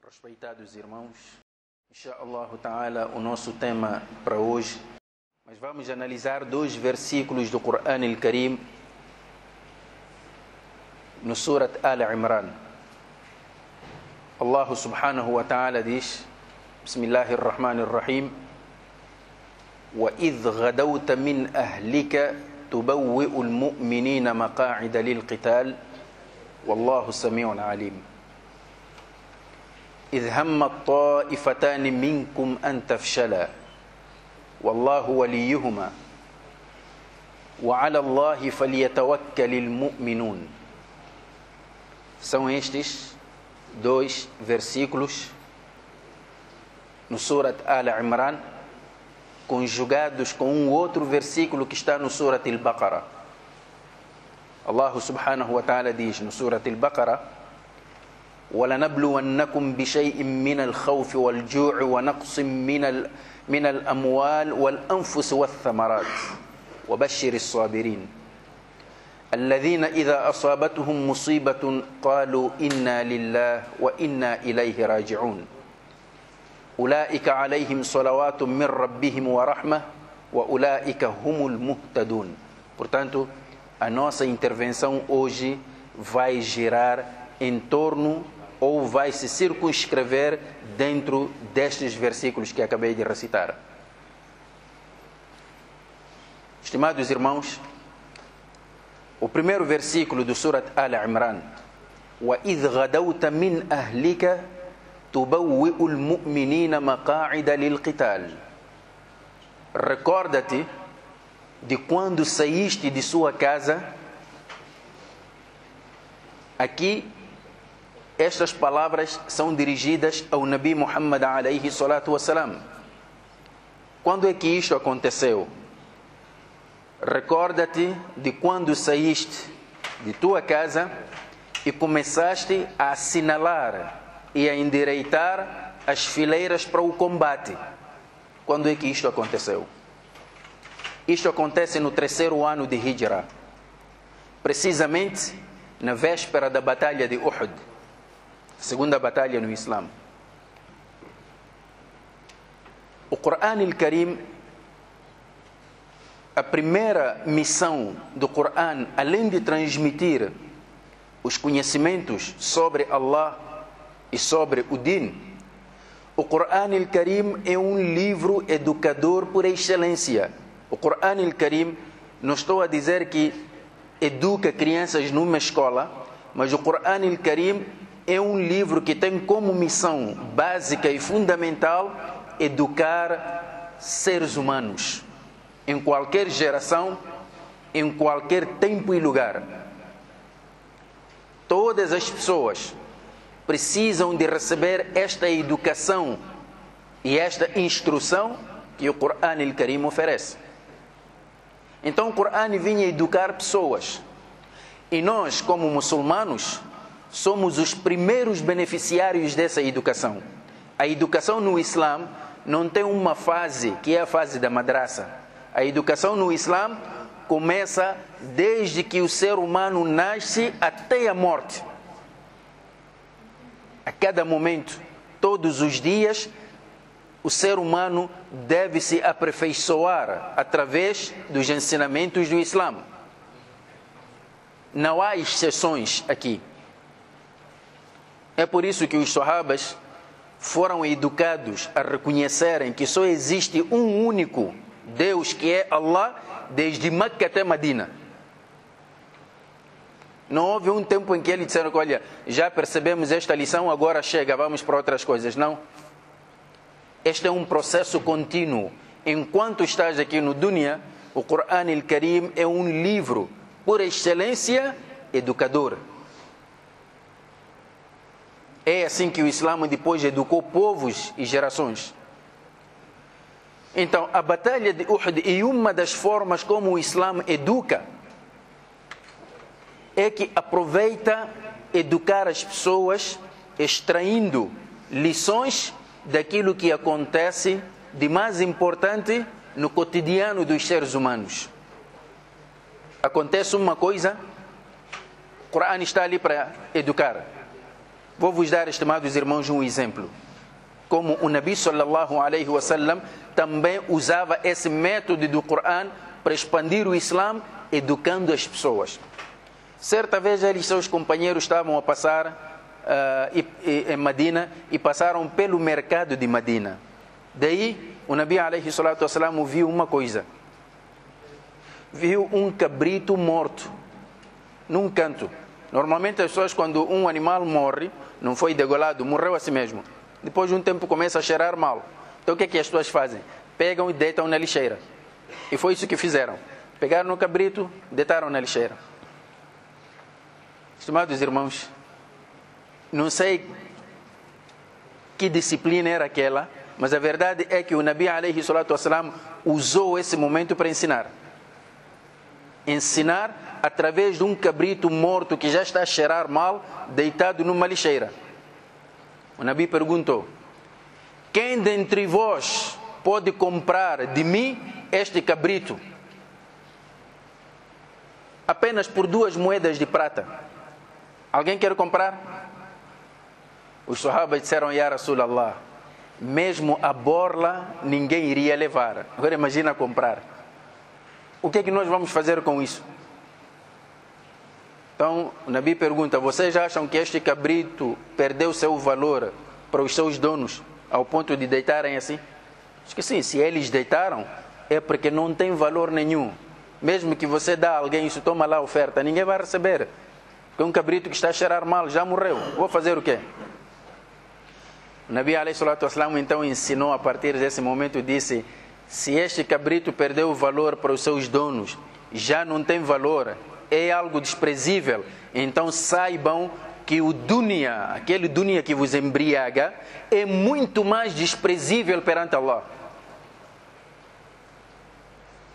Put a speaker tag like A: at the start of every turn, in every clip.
A: Respeitados irmãos, Insha'Allah Ta'ala, o nosso tema para hoje, mas vamos analisar dois versículos do Qur'an al-Karim no Surat Al-Imran. Allah subhanahu wa ta'ala diz, Bismillahirrahmanirrahim, وَإِذْ غَدَوْتَ مِنْ أَهْلِكَ تُبَوِّئُ الْمُؤْمِنِينَ مَقَاعِدَ لِلْقِتَالِ وَاللَّهُ سَمِيعٌ عَلِيمٌ إذ هم الطائفتان منكم أن تفشلا والله وليهما وعلى الله فليتوكل المؤمنون. São estes dois versículos no Surat Al-Imran, conjugados com um outro versículo que está no Surat Al-Baqarah. Allah subhanahu wa ta'ala diz no Surat Al-Baqarah: وَلَنَبْلُوَنَّكُمْ بِشَيْءٍ مِّنَ الْخَوْفِ وَالْجُوعِ وَنَقْصٍ من الأموال والأنفس والثمرات وبشر الصابرين الذين إذا أصابتهم مصيبة قالوا إنا لله وإنا إليه راجعون أولئك عليهم صلوات من ربهم ورحمة وأولئك هم المهتدون. Portanto, a nossa intervenção hoje vai girar em torno ou vai se circunscrever dentro destes versículos que acabei de recitar. Estimados irmãos, o primeiro versículo do Surat Al-Imran, وَإِذْ غَدَوْتَ مِنْ أَهْلِكَ تُبَوِّئُ الْمُؤْمِنِينَ مَقَاعِدَ لِلْقِتَالِ. Recorda-te de quando saíste de sua casa. Aqui estas palavras são dirigidas ao Nabi Muhammad alayhi salatu wassalam. Quando é que isto aconteceu? Recorda-te de quando saíste de tua casa e começaste a assinalar e a endireitar as fileiras para o combate. Quando é que isto aconteceu? Isto acontece no 3º ano de Hijra, precisamente na véspera da batalha de Uhud, segunda batalha no Islã. O Qur'an al-Karim, a primeira missão do Qur'an, além de transmitir os conhecimentos sobre Allah e sobre o Din, o Qur'an al-Karim é um livro educador por excelência. O Qur'an al-Karim, não estou a dizer que educa crianças numa escola, mas o Qur'an al-Karim é um livro que tem como missão básica e fundamental educar seres humanos em qualquer geração, em qualquer tempo e lugar. Todas as pessoas precisam de receber esta educação e esta instrução que o Qur'an al-Karim oferece. Então o Qur'an vinha educar pessoas. E nós, como muçulmanos, somos os primeiros beneficiários dessa educação. A educação no Islã não tem uma fase, que é a fase da madraça. A educação no Islã começa desde que o ser humano nasce até a morte. A cada momento, todos os dias, o ser humano deve se aperfeiçoar através dos ensinamentos do Islã. Não há exceções aqui. É por isso que os Sahabas foram educados a reconhecerem que só existe um único Deus, que é Allah, desde Meca até Medina. Não houve um tempo em que eles disseram: olha, já percebemos esta lição, agora chega, vamos para outras coisas. Não. Este é um processo contínuo. Enquanto estás aqui no Dunya, o Qur'an al-Karim é um livro, por excelência, educador. É assim que o Islã depois educou povos e gerações. Então, a batalha de Uhud, e uma das formas como o Islã educa, é que aproveita educar as pessoas, extraindo lições daquilo que acontece de mais importante no cotidiano dos seres humanos. Acontece uma coisa, o Qur'an está ali para educar. Vou vos dar, estimados irmãos, um exemplo. Como o Nabi sallallahu alaihi wasallam também usava esse método do Coran para expandir o Islã, educando as pessoas. Certa vez ele e seus companheiros estavam a passar em Medina e passaram pelo mercado de Medina. Daí o Nabi alaihi salatu wasallam viu uma coisa. Viu um cabrito morto num canto. Normalmente as pessoas, quando um animal morre, não foi degolado, morreu assim mesmo, depois de um tempo começa a cheirar mal. Então o que é que as pessoas fazem? Pegam e deitam na lixeira. E foi isso que fizeram. Pegaram no cabrito, deitaram na lixeira. Estimados irmãos, não sei que disciplina era aquela, mas a verdade é que o Nabi alaihi salatu wassalam usou esse momento para ensinar. Ensinar através de um cabrito morto que já está a cheirar mal, deitado numa lixeira. O Nabi perguntou: quem dentre vós pode comprar de mim este cabrito? Apenas por 2 moedas de prata. Alguém quer comprar? Os sahabas disseram: Ya Rasulallah, mesmo a borla ninguém iria levar. Agora imagina comprar. O que é que nós vamos fazer com isso? Então o Nabi pergunta: vocês acham que este cabrito perdeu seu valor para os seus donos ao ponto de deitarem assim? Acho que sim, se eles deitaram é porque não tem valor nenhum. Mesmo que você dá a alguém isso, toma lá a oferta, ninguém vai receber. Porque um cabrito que está a cheirar mal já morreu. Vou fazer o quê? O Nabi alaihi salatu wassalam então ensinou a partir desse momento, disse: se este cabrito perdeu o valor para os seus donos, já não tem valor, é algo desprezível, então saibam que o dunya, aquele dunya que vos embriaga, é muito mais desprezível perante Allah.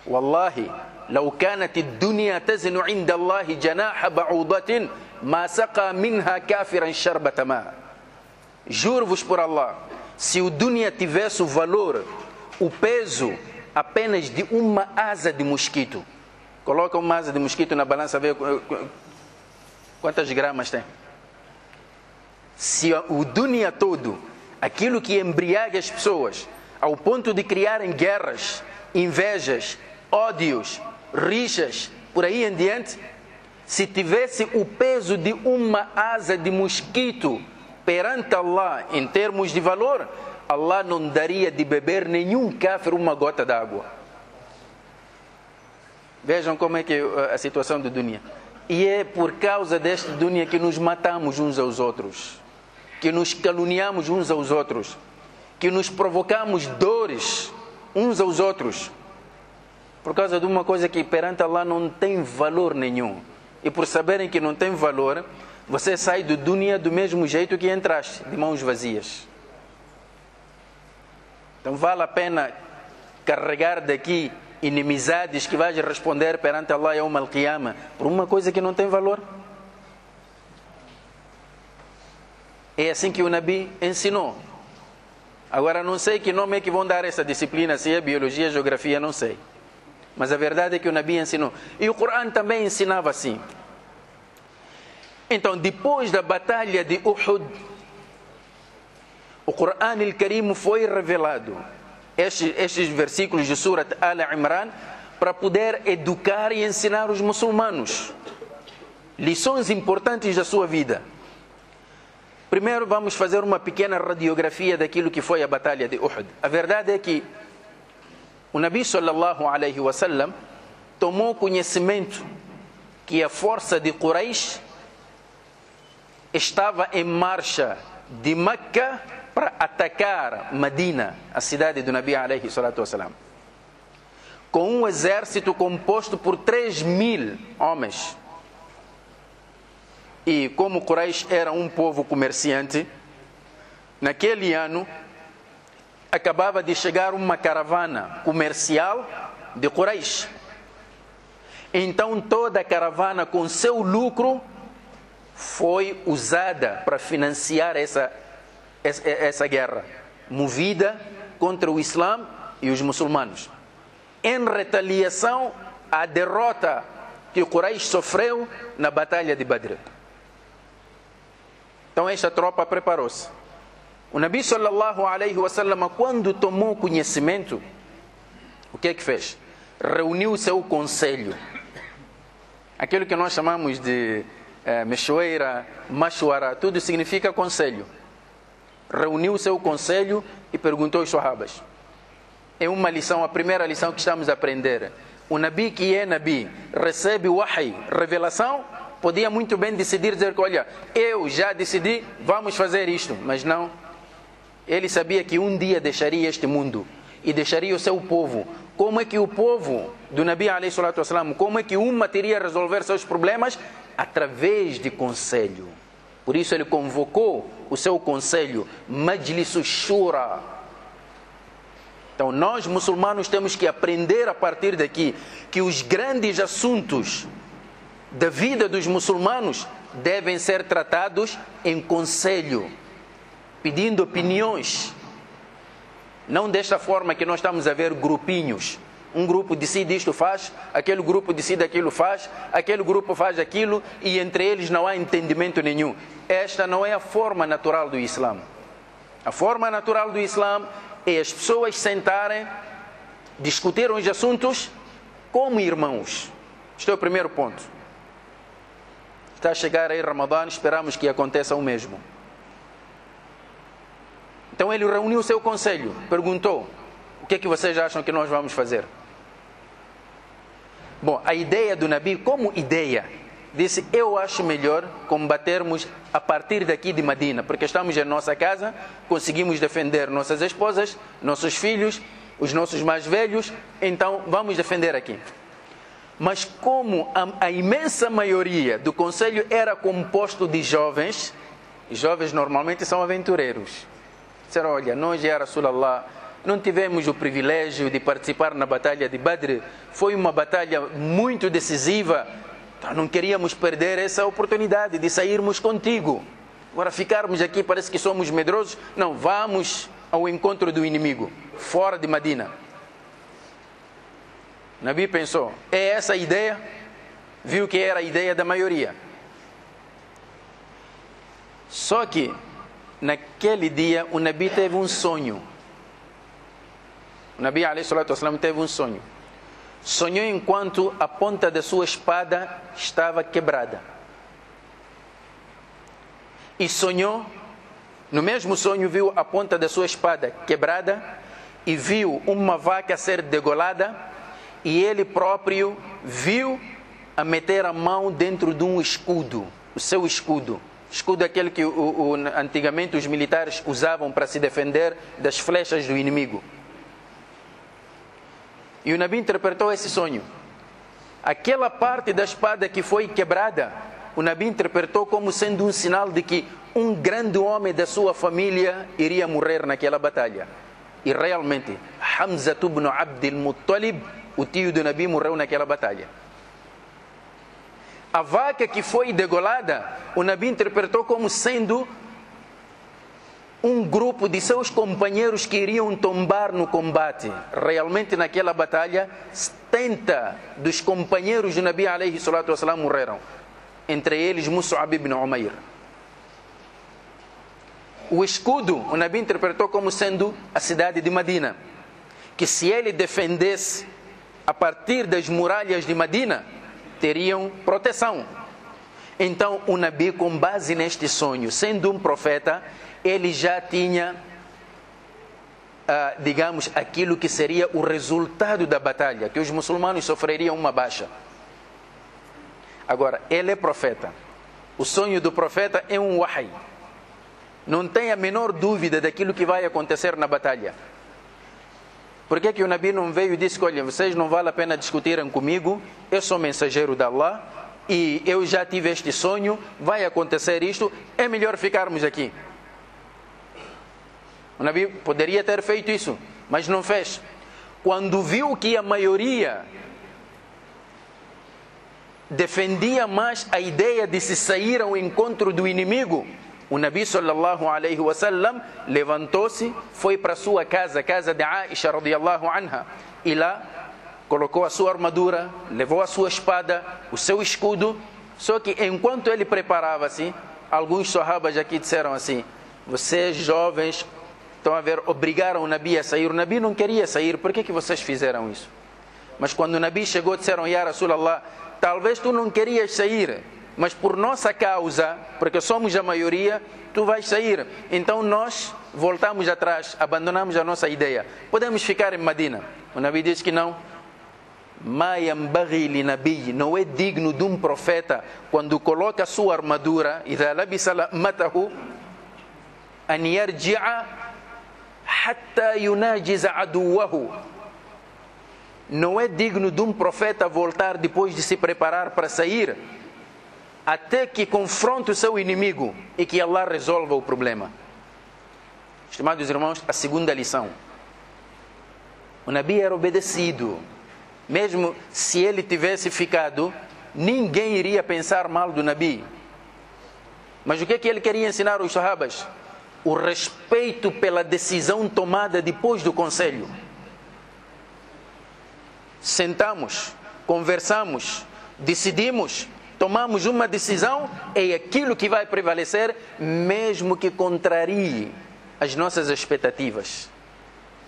A: Wallahi, لو كانت الدنيا تزن عند الله جناح بعوضة ما سقى منها كافرا شربة ماء. Juro-vos por Allah, se o dunya tivesse o valor, o peso apenas de uma asa de mosquito, coloca uma asa de mosquito na balança, vê quantas gramas tem. Se o dunya todo, aquilo que embriaga as pessoas, ao ponto de criarem guerras, invejas, ódios, rixas, por aí em diante, se tivesse o peso de uma asa de mosquito perante Allah em termos de valor, Allah não daria de beber nenhum kafir uma gota d'água. Vejam como é que é a situação do dunya. E é por causa deste dunya que nos matamos uns aos outros, que nos caluniamos uns aos outros, que nos provocamos dores uns aos outros, por causa de uma coisa que perante Allah não tem valor nenhum. E por saberem que não tem valor, você sai do dunya do mesmo jeito que entraste, de mãos vazias. Então vale a pena carregar daqui inimizades que vais responder perante Allah Yawm al-Qiyamah por uma coisa que não tem valor? É assim que o Nabi ensinou. Agora não sei que nome é que vão dar essa disciplina, se é biologia, geografia, não sei. Mas a verdade é que o Nabi ensinou. E o Coran também ensinava assim. Então, depois da batalha de Uhud, o Coran al-Karim foi revelado, estes versículos de Surat Al-Imran, para poder educar e ensinar os muçulmanos lições importantes da sua vida. Primeiro vamos fazer uma pequena radiografia daquilo que foi a batalha de Uhud. A verdade é que o Nabi sallallahu alaihi wasallam tomou conhecimento que a força de Quraysh estava em marcha de Meca para atacar Medina, a cidade do Nabi alaihi salatu wassalam, com um exército composto por 3.000 homens. E como Quraysh era um povo comerciante, naquele ano acabava de chegar uma caravana comercial de Quraysh. Então toda a caravana com seu lucro foi usada para financiar essa guerra, movida contra o Islã e os muçulmanos, em retaliação à derrota que o Quraysh sofreu na batalha de Badr. Então esta tropa preparou-se. O Nabi sallallahu alaihi wasallam, quando tomou conhecimento, o que é que fez? Reuniu o seu conselho. Aquilo que nós chamamos de mechoeira, machuara, tudo significa conselho. Reuniu o seu conselho e perguntou aos sahabas. É uma lição, a primeira lição que estamos a aprender. O Nabi que é Nabi, recebe o wahy, revelação, podia muito bem decidir, dizer que olha, eu já decidi, vamos fazer isto. Mas não. Ele sabia que um dia deixaria este mundo e deixaria o seu povo. Como é que o povo do Nabi alayhi salatu wasalam, como é que uma teria a resolver seus problemas? Através de conselho. Por isso ele convocou o seu conselho, Majlis Shura. Então nós muçulmanos temos que aprender a partir daqui que os grandes assuntos da vida dos muçulmanos devem ser tratados em conselho, pedindo opiniões. Não desta forma que nós estamos a ver grupinhos. Um grupo decide isto faz, aquele grupo decide aquilo faz, aquele grupo faz aquilo e entre eles não há entendimento nenhum. Esta não é a forma natural do Islã. A forma natural do Islã é as pessoas sentarem, discutir os assuntos como irmãos. Este é o primeiro ponto. Está a chegar aí Ramadã, esperamos que aconteça o mesmo. Então ele reuniu o seu conselho, perguntou, o que é que vocês acham que nós vamos fazer? Bom, a ideia do Nabi, como ideia, disse, eu acho melhor combatermos a partir daqui de Medina, porque estamos em nossa casa, conseguimos defender nossas esposas, nossos filhos, os nossos mais velhos, então vamos defender aqui. Mas como a imensa maioria do conselho era composto de jovens, e jovens normalmente são aventureiros. Disseram, olha, nós já Rasulallah, não tivemos o privilégio de participar na batalha de Badr, foi uma batalha muito decisiva, então não queríamos perder essa oportunidade de sairmos contigo. Agora ficarmos aqui parece que somos medrosos, não, vamos ao encontro do inimigo, fora de Medina. Nabi pensou, é essa a ideia? Viu que era a ideia da maioria. Só que naquele dia o Nabi teve um sonho. O Nabi alayhi salatu wasalam teve um sonho. Sonhou enquanto a ponta da sua espada estava quebrada. E sonhou, no mesmo sonho viu a ponta da sua espada quebrada e viu uma vaca ser degolada e ele próprio viu a meter a mão dentro de um escudo, o seu escudo. Escudo é aquele que antigamente os militares usavam para se defender das flechas do inimigo. E o Nabi interpretou esse sonho. Aquela parte da espada que foi quebrada, o Nabi interpretou como sendo um sinal de que um grande homem da sua família iria morrer naquela batalha. E realmente, Hamza ibn Abdul Muttalib, o tio do Nabi, morreu naquela batalha. A vaca que foi degolada, o Nabi interpretou como sendo um grupo de seus companheiros que iriam tombar no combate. Realmente naquela batalha, 70 dos companheiros do Nabi alayhi salatu wasalam morreram. Entre eles Mus'ab ibn Umair. O escudo, o Nabi interpretou como sendo a cidade de Medina. Que se ele defendesse a partir das muralhas de Medina, teriam proteção. Então o Nabi, com base neste sonho, sendo um profeta, ele já tinha, digamos, aquilo que seria o resultado da batalha, que os muçulmanos sofreriam uma baixa. Agora, ele é profeta. O sonho do profeta é um wahy. Não tem a menor dúvida daquilo que vai acontecer na batalha. Por que o Nabi não veio e disse, olha, vocês não vale a pena discutirem comigo, eu sou mensageiro de Allah e eu já tive este sonho, vai acontecer isto, é melhor ficarmos aqui. O Nabi poderia ter feito isso, mas não fez. Quando viu que a maioria defendia mais a ideia de se sair ao encontro do inimigo, o Nabi sallallahu alaihi wasallam levantou-se, foi para a sua casa, a casa de Aisha radiyallahu anha, e lá colocou a sua armadura, levou a sua espada, o seu escudo. Só que enquanto ele preparava-se, alguns sahabas aqui disseram assim: vocês jovens estão a ver, obrigaram o Nabi a sair. O Nabi não queria sair, por que vocês fizeram isso? Mas quando o Nabi chegou, disseram: Ya Rasulallah, talvez tu não querias sair, mas por nossa causa, porque somos a maioria, tu vais sair. Então nós voltamos atrás, abandonamos a nossa ideia. Podemos ficar em Medina. O Nabi diz que não. Ma yanbaghi li nabi, não é digno de um profeta, quando coloca a sua armadura, idha labisa matahu, an yarji'a hatta yunajiza aduwahu. Não é digno de um profeta voltar depois de se preparar para sair, até que confronte o seu inimigo e que Allah resolva o problema. Estimados irmãos, a segunda lição: o Nabi era obedecido. Mesmo se ele tivesse ficado, ninguém iria pensar mal do Nabi. Mas o que é que ele queria ensinar aos sahabas? O respeito pela decisão tomada depois do conselho. Sentamos, conversamos, decidimos, tomamos uma decisão, é aquilo que vai prevalecer, mesmo que contrarie as nossas expectativas.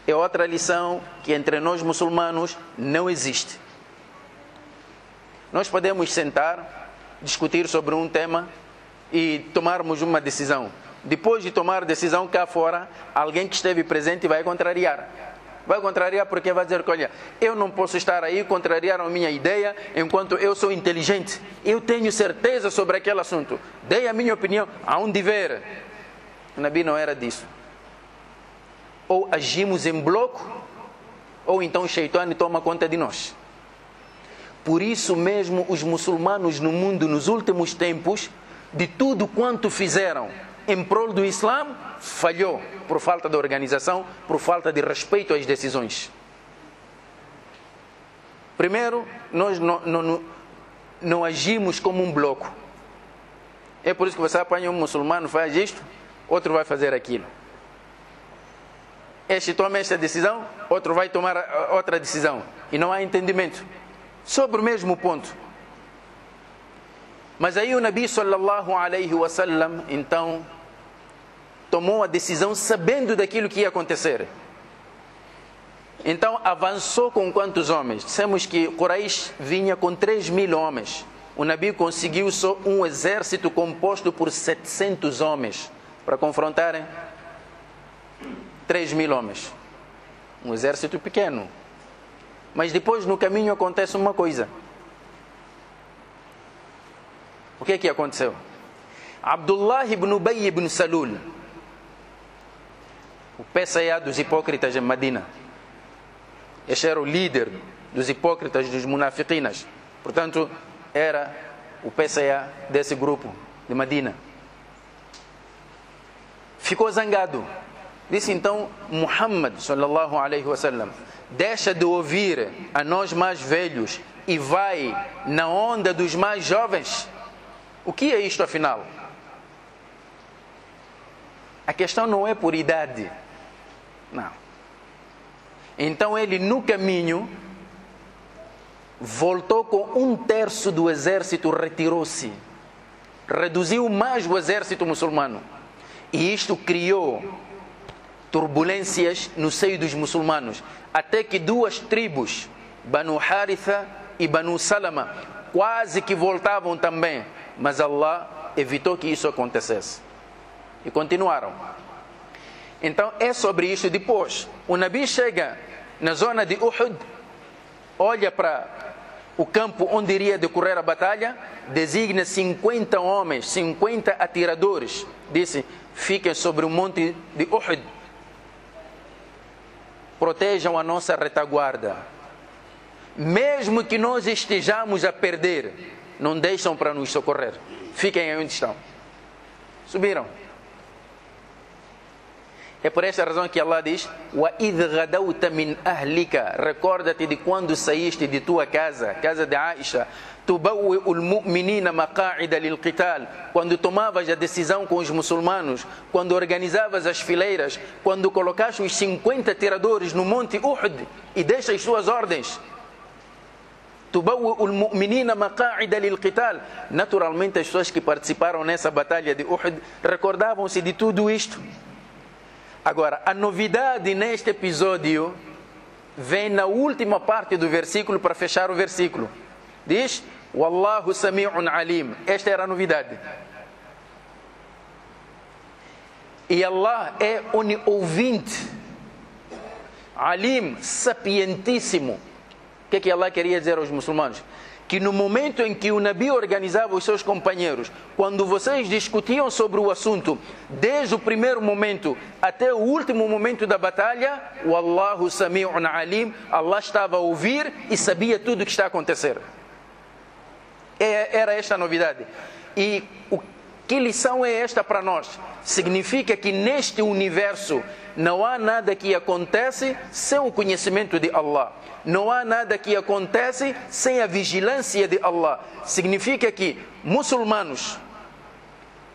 A: É outra lição que entre nós muçulmanos não existe. Nós podemos sentar, discutir sobre um tema e tomarmos uma decisão. Depois de tomar a decisão cá fora, alguém que esteve presente vai contrariar. Vai contrariar porque vai dizer que, olha, eu não posso estar aí, contrariaram a minha ideia, enquanto eu sou inteligente. Eu tenho certeza sobre aquele assunto. Dei a minha opinião, há um dever. O Nabi não era disso. Ou agimos em bloco, ou então o Shaitã toma conta de nós. Por isso mesmo os muçulmanos no mundo nos últimos tempos, de tudo quanto fizeram em prol do Islã, falhou por falta de organização, por falta de respeito às decisões. Primeiro, nós não agimos como um bloco. É por isso que você apanha um muçulmano, faz isto, outro vai fazer aquilo. Este toma esta decisão, outro vai tomar outra decisão. E não há entendimento sobre o mesmo ponto. Mas aí o Nabi sallallahu alaihi wasallam, então, tomou a decisão sabendo daquilo que ia acontecer. Então avançou com quantos homens? Dissemos que Quraish vinha com 3.000 homens. O Nabi conseguiu só um exército composto por 700 homens para confrontarem 3.000 homens. Um exército pequeno. Mas depois no caminho acontece uma coisa. O que é que aconteceu? Abdullah ibn Ubay ibn Salul, o PCA dos hipócritas em Medina. Este era o líder dos hipócritas, dos munafiqinas. Portanto, era o PCA desse grupo de Medina. Ficou zangado. Disse então: Muhammad sallallahu alaihi wasallam, deixa de ouvir a nós mais velhos e vai na onda dos mais jovens. O que é isto afinal? A questão não é por idade. Não. Então ele no caminho voltou com 1/3 do exército, retirou-se. Reduziu mais o exército muçulmano. E isto criou turbulências no seio dos muçulmanos, até que 2 tribos, Banu Haritha e Banu Salama, quase que voltavam também, mas Allah evitou que isso acontecesse e continuaram. Então é sobre isso. Depois o Nabi chega na zona de Uhud, olha para o campo onde iria decorrer a batalha, designa 50 homens, 50 atiradores, disse: fiquem sobre o monte de Uhud, protejam a nossa retaguarda. Mesmo que nós estejamos a perder, não deixam para nos socorrer. Fiquem aí onde estão. Subiram. É por esta razão que Allah diz: وَإِذْ غَدَوْتَ مِنْ أَهْلِكَ, recorda-te de quando saíste de tua casa, casa de Aisha, تُبَوِّئُ الْمُؤْمِنِينَ مَقَاعِدَ لِلْقِتَالِ, quando tomavas a decisão com os muçulmanos, quando organizavas as fileiras, quando colocaste os 50 tiradores no monte Uhud e deixas as suas ordens. تبوئ المؤمنين مقاعد للقتال. Naturalmente as pessoas que participaram nessa batalha de Uhud recordavam-se de tudo isto. Agora, a novidade neste episódio vem na última parte do versículo para fechar o versículo. Diz: Wallahu sami'un alim. Esta era a novidade. E Allah é ouvinte, alim, sapientíssimo. O que é que Allah queria dizer aos muçulmanos? Que no momento em que o Nabi organizava os seus companheiros, quando vocês discutiam sobre o assunto, desde o primeiro momento até o último momento da batalha, Wallahu sami'un alim, Allah estava a ouvir e sabia tudo o que está a acontecer. Era esta a novidade. E que lição é esta para nós? Significa que neste universo não há nada que acontece sem o conhecimento de Allah. Não há nada que acontece sem a vigilância de Allah. Significa que, muçulmanos,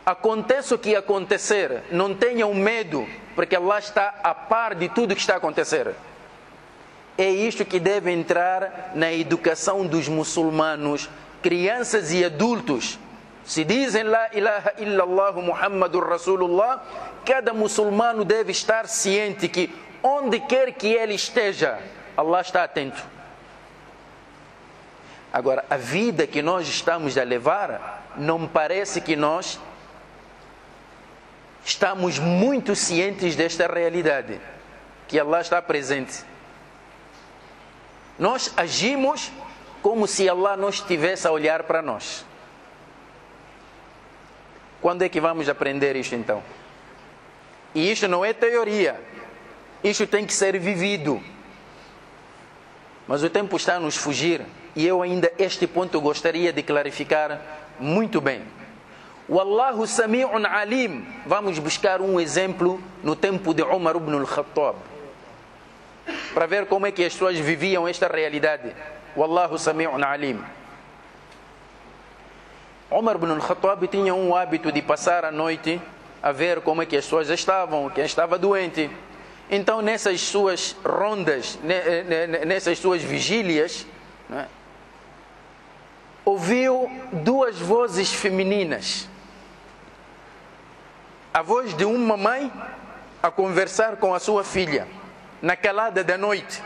A: aconteça o que acontecer, não tenham medo, porque Allah está a par de tudo que está a acontecer. É isto que deve entrar na educação dos muçulmanos, crianças e adultos. Se dizem La ilaha illallah Muhammadur Rasulullah, cada muçulmano deve estar ciente que onde quer que ele esteja, Allah está atento. Agora, a vida que nós estamos a levar, não parece que nós estamos muito cientes desta realidade, que Allah está presente. Nós agimos como se Allah não estivesse a olhar para nós. Quando é que vamos aprender isto então? E isto não é teoria. Isto tem que ser vivido. Mas o tempo está a nos fugir. E eu ainda este ponto gostaria de clarificar muito bem. Wallahu sami'un alim. Vamos buscar um exemplo no tempo de Umar ibn al-Khattab, para ver como é que as pessoas viviam esta realidade. Wallahu sami'un alim. Umar ibn al-Khattab tinha um hábito de passar a noite a ver como é que as pessoas estavam, quem estava doente. Então, nessas suas rondas, nessas suas vigílias, né, ouviu duas vozes femininas. A voz de uma mãe a conversar com a sua filha, na calada da noite.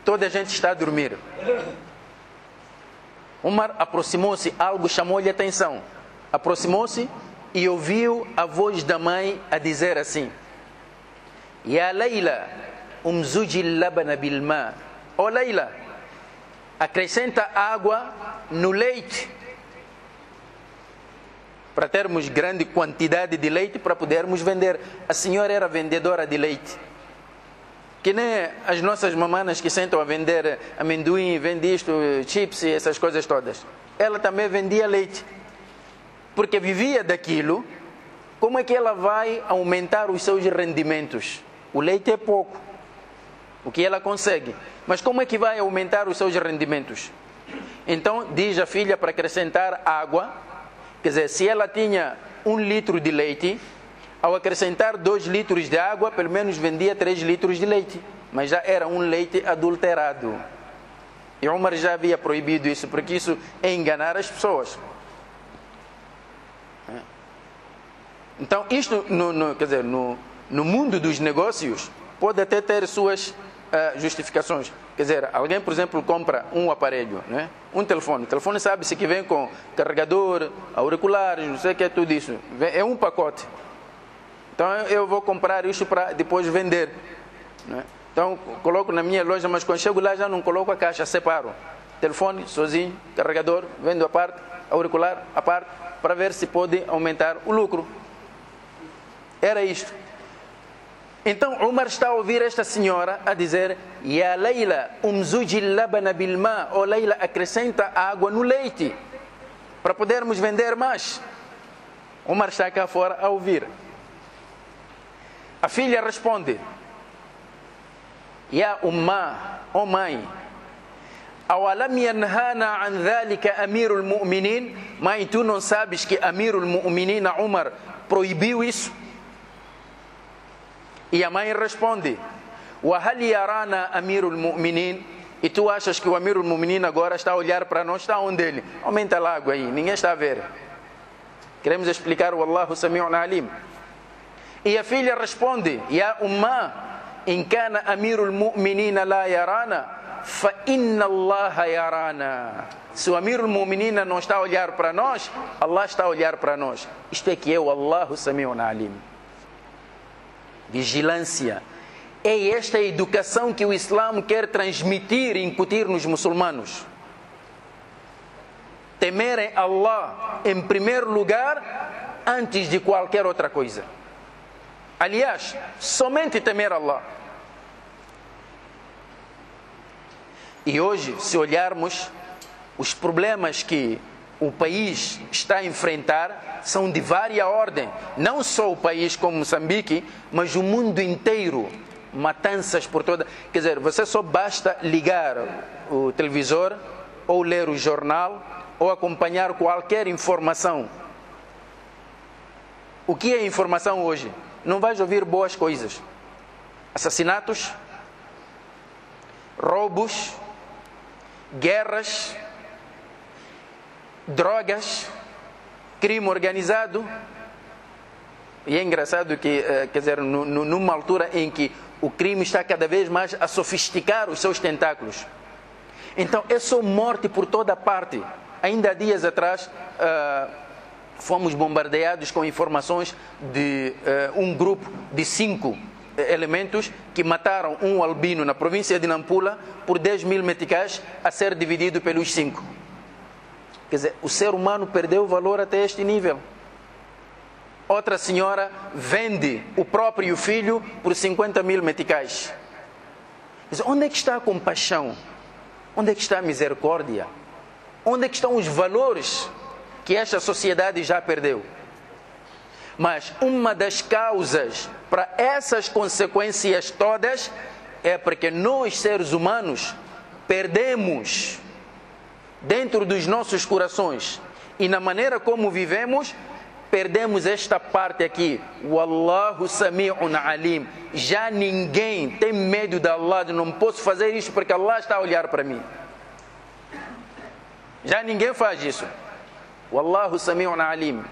A: Toda a gente está a dormir. Umar aproximou-se, algo chamou-lhe a atenção. Aproximou-se e ouviu a voz da mãe a dizer assim: Ya Leila, umzuji labana bilma. Ó Leila, acrescenta água no leite, para termos grande quantidade de leite para podermos vender. A senhora era vendedora de leite, que nem as nossas mamanas que sentam a vender amendoim, vende isto, chips e essas coisas todas. Ela também vendia leite, porque vivia daquilo. Como é que ela vai aumentar os seus rendimentos? O leite é pouco, o que ela consegue. Mas como é que vai aumentar os seus rendimentos? Então diz a filha para acrescentar água. Quer dizer, se ela tinha 1 litro de leite, ao acrescentar 2 litros de água, pelo menos vendia 3 litros de leite. Mas já era um leite adulterado. E Umar já havia proibido isso, porque isso é enganar as pessoas. Então, isto, quer dizer, no mundo dos negócios, pode até ter suas justificações. Quer dizer, alguém, por exemplo, compra um aparelho, né? Um telefone. O telefone sabe-se que vem com carregador, auriculares, não sei o que é tudo isso. É um pacote. Então eu vou comprar isso para depois vender, né? Então coloco na minha loja, mas quando chego lá já não coloco a caixa, separo. Telefone sozinho, carregador, vendo a parte, auricular a parte, para ver se pode aumentar o lucro. Era isto. Então Umar está a ouvir esta senhora a dizer: Ya Leila, umzuji labana bilma. Ó Leila, acrescenta água no leite, para podermos vender mais. Umar está cá fora a ouvir. A filha responde: Ya Umma, ó mãe, awalam yanhana an dhalika amirul mu'minin. Mãe, tu não sabes que amirul mu'minin Umar proibiu isso? E a mãe responde: Wa hal yarana amirul mu'minin. E tu achas que o Amirul Mu'minin agora está a olhar para nós? Está onde ele? Aumenta lá a água aí, ninguém está a ver. Queremos explicar o Allahu Sami'un Alim. E a filha responde: Ya Umma, in kana Amirul Mu'minin la yarana, fa inna Allah yarana. Se o Amirul Mu'minin não está a olhar para nós, Allah está a olhar para nós. Isto é que é o Allahu Sami'un Alim. Vigilância. É esta a educação que o Islã quer transmitir e incutir nos muçulmanos. Temerem Allah em primeiro lugar antes de qualquer outra coisa. Aliás, somente temer Allah. E hoje, se olharmos, os problemas que o país está a enfrentar são de vária ordem. Não só o país como Moçambique, mas o mundo inteiro. Matanças por toda... Quer dizer, você só basta ligar o televisor ou ler o jornal ou acompanhar qualquer informação. O que é informação hoje? Não vais ouvir boas coisas. Assassinatos, roubos, guerras, drogas, crime organizado. E é engraçado que, quer dizer, numa altura em que o crime está cada vez mais a sofisticar os seus tentáculos. Então, é só morte por toda parte. Ainda há dias atrás, fomos bombardeados com informações de um grupo de 5 elementos que mataram um albino na província de Nampula por 10.000 meticais a ser dividido pelos 5. Quer dizer, o ser humano perdeu o valor até este nível. Outra senhora vende o próprio filho por 50.000 meticais. Onde é que está a compaixão? Onde é que está a misericórdia? Onde é que estão os valores que esta sociedade já perdeu? Mas uma das causas para essas consequências todas é porque nós, seres humanos, perdemos dentro dos nossos corações e na maneira como vivemos, perdemos esta parte aqui. Wallahu Sami'un Alim. Já ninguém tem medo de Allah, de não posso fazer isso porque Allah está a olhar para mim. Já ninguém faz isso. Wallahu Sami'un Alim.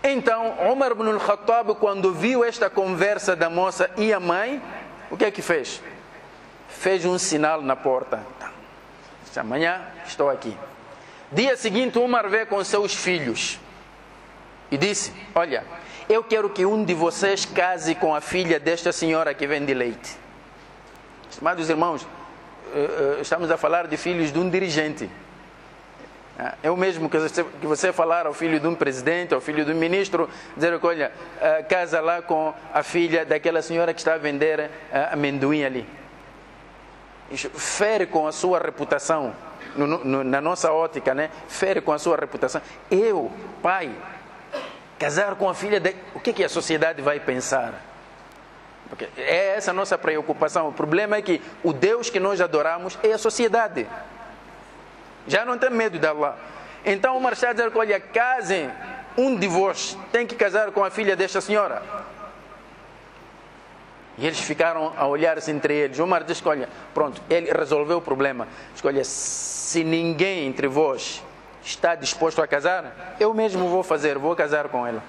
A: Então, Umar ibn al-Khattab, quando viu esta conversa da moça e a mãe, o que é que fez? Fez um sinal na porta. Amanhã estou aqui. Dia seguinte, Umar veio com seus filhos e disse: olha, eu quero que um de vocês case com a filha desta senhora que vende leite. Estimados irmãos, estamos a falar de filhos de um dirigente. É o mesmo que você falar ao filho de um presidente, ao filho de um ministro, dizer que, olha, casa lá com a filha daquela senhora que está a vender amendoim ali. Isso fere com a sua reputação, na nossa ótica, né? Fere com a sua reputação. Eu, pai, casar com a filha o que a sociedade vai pensar? Porque é essa a nossa preocupação. O problema é que o Deus que nós adoramos é a sociedade. Já não tem medo de Allah. Então o Marshal diz: olha, casem, um de vós tem que casar com a filha desta senhora. E eles ficaram a olhar-se entre eles. Omar diz: olha, pronto, ele resolveu o problema. Escolha, se ninguém entre vós está disposto a casar, eu mesmo vou casar com ela.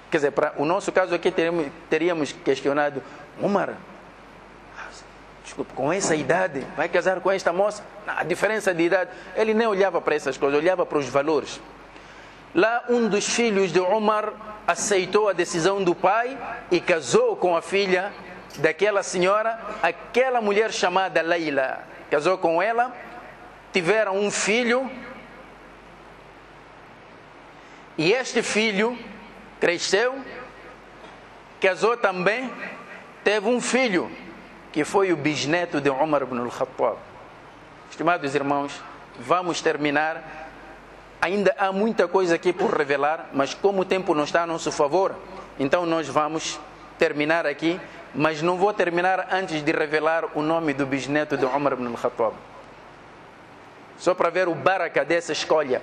A: Quer dizer, para o nosso caso aqui teríamos questionado: Omar, desculpa, com essa idade, vai casar com esta moça? Não, a diferença de idade, ele nem olhava para essas coisas, olhava para os valores. Lá um dos filhos de Omar aceitou a decisão do pai e casou com a filha daquela senhora, aquela mulher chamada Leila. Casou com ela, tiveram um filho, e este filho cresceu, casou também, teve um filho, que foi o bisneto de Umar ibn al-Khattab. Estimados irmãos, vamos terminar. Ainda há muita coisa aqui por revelar, mas como o tempo não está a nosso favor, então nós vamos terminar aqui, mas não vou terminar antes de revelar o nome do bisneto de Umar ibn al-Khattab. Só para ver o baraka dessa escolha.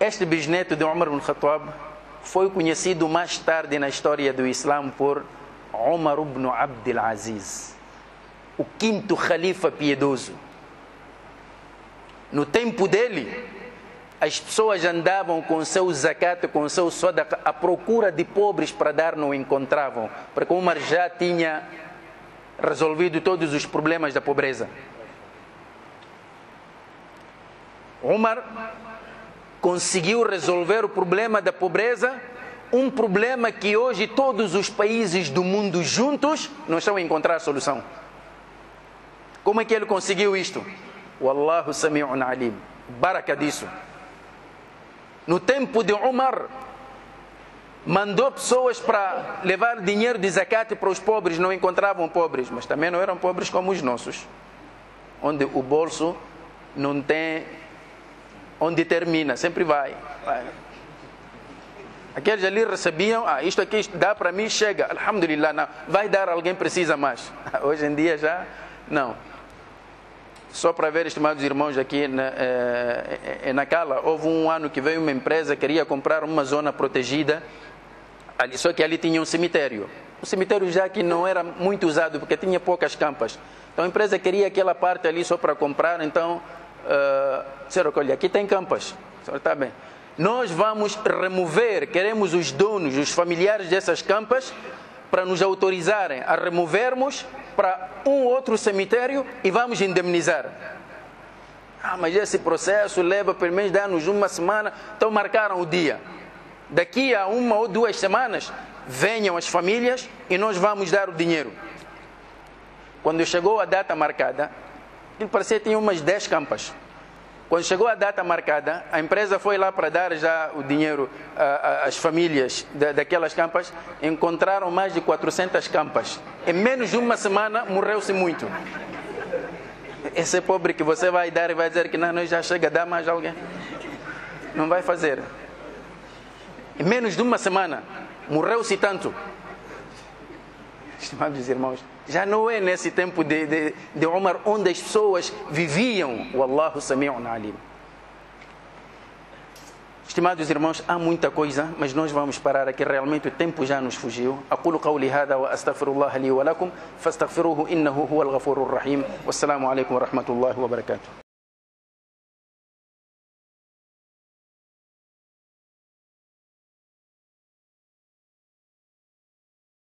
A: Este bisneto de Umar ibn al-Khattab foi conhecido mais tarde na história do Islã por Umar ibn Abdul Aziz, o quinto califa piedoso. No tempo dele, as pessoas andavam com seu zakat, com seu sadaqa, à procura de pobres para dar, não encontravam, porque Umar já tinha resolvido todos os problemas da pobreza. Umar conseguiu resolver o problema da pobreza, um problema que hoje todos os países do mundo juntos não estão a encontrar solução. Como é que ele conseguiu isto? Wallahu sami'un alim. Baraka disso. No tempo de Umar, mandou pessoas para levar dinheiro de zakat para os pobres, não encontravam pobres, mas também não eram pobres como os nossos, onde o bolso não tem onde termina, sempre vai. Aqueles ali recebiam, isto aqui dá para mim, chega, alhamdulillah, não. Vai dar, alguém precisa mais. Hoje em dia já, não. Só para ver, estimados irmãos, aqui na Cala, houve um ano que veio uma empresa, queria comprar uma zona protegida, ali, só que ali tinha um cemitério. O cemitério já que não era muito usado, porque tinha poucas campas. Então a empresa queria aquela parte ali só para comprar, então, disseram, olha, aqui tem campas. Está bem. Nós vamos remover, queremos os donos, os familiares dessas campas, para nos autorizarem a removermos para um outro cemitério e vamos indemnizar. Mas esse processo leva pelo menos dá-nos uma semana, então marcaram o dia. Daqui a 1 ou 2 semanas, venham as famílias e nós vamos dar o dinheiro. Quando chegou a data marcada, ele parecia que tinha umas 10 campas. Quando chegou a data marcada, a empresa foi lá para dar já o dinheiro às famílias daquelas campas, encontraram mais de 400 campas. Em menos de uma semana, morreu-se muito. Esse pobre que você vai dar e vai dizer que não já chega, dá mais alguém. Não vai fazer. Em menos de uma semana, morreu-se tanto. Estimados irmãos, já não é nesse tempo de Umar onde as pessoas viviam. Wallahu sami'un alim. Estimados irmãos, há muita coisa, mas nós vamos parar aqui, realmente o tempo já nos fugiu. Aquulu qawli hada wa astaghfirullah li wa lakum fastaghfiruhu innahu huwal ghafurur rahim. Wassalamu alaikum wa rahmatullahi wa barakatuh.